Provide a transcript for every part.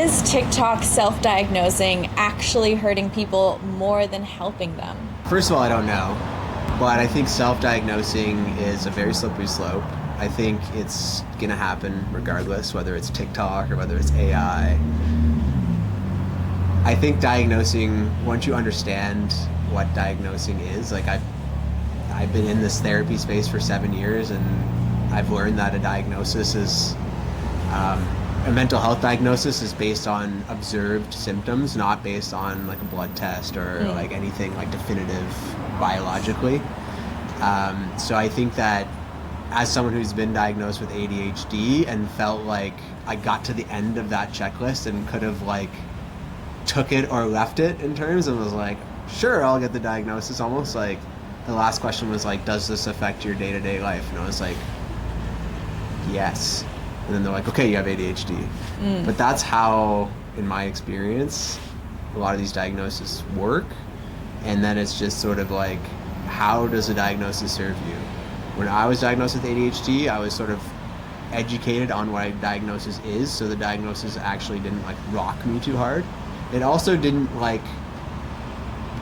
is TikTok self-diagnosing actually hurting people more than helping them? First of all, I don't know, but I think self-diagnosing is a very slippery slope. I think it's gonna happen regardless, whether it's TikTok or whether it's AI. I think diagnosing, once you understand what diagnosing is, like I've been in this therapy space for 7 years, and I've learned that a diagnosis is a mental health diagnosis is based on observed symptoms, not based on like a blood test or like anything like definitive biologically. So I think that as someone who's been diagnosed with ADHD and felt like I got to the end of that checklist and could have like took it or left it in terms and was like, sure, I'll get the diagnosis. Almost like the last question was like, does this affect your day-to-day life? And I was like, yes. And then they're like, okay, you have ADHD. But that's how, in my experience, a lot of these diagnoses work. And then it's just sort of like, how does a diagnosis serve you? When I was diagnosed with ADHD, I was sort of educated on what a diagnosis is, so the diagnosis actually didn't like rock me too hard. It also didn't like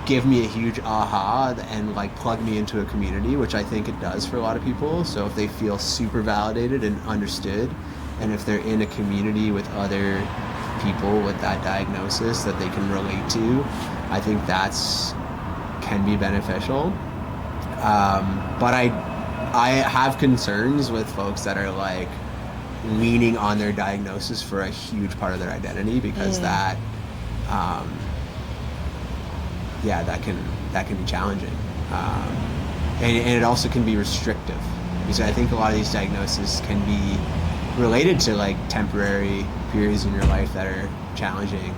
give me a huge aha and like plug me into a community, which I think it does for a lot of people. So if they feel super validated and understood, and if they're in a community with other people with that diagnosis that they can relate to, I think that's can be beneficial. But I have concerns with folks that are like leaning on their diagnosis for a huge part of their identity, because that can be challenging, and it also can be restrictive, because I think a lot of these diagnoses can be related to like temporary periods in your life that are challenging.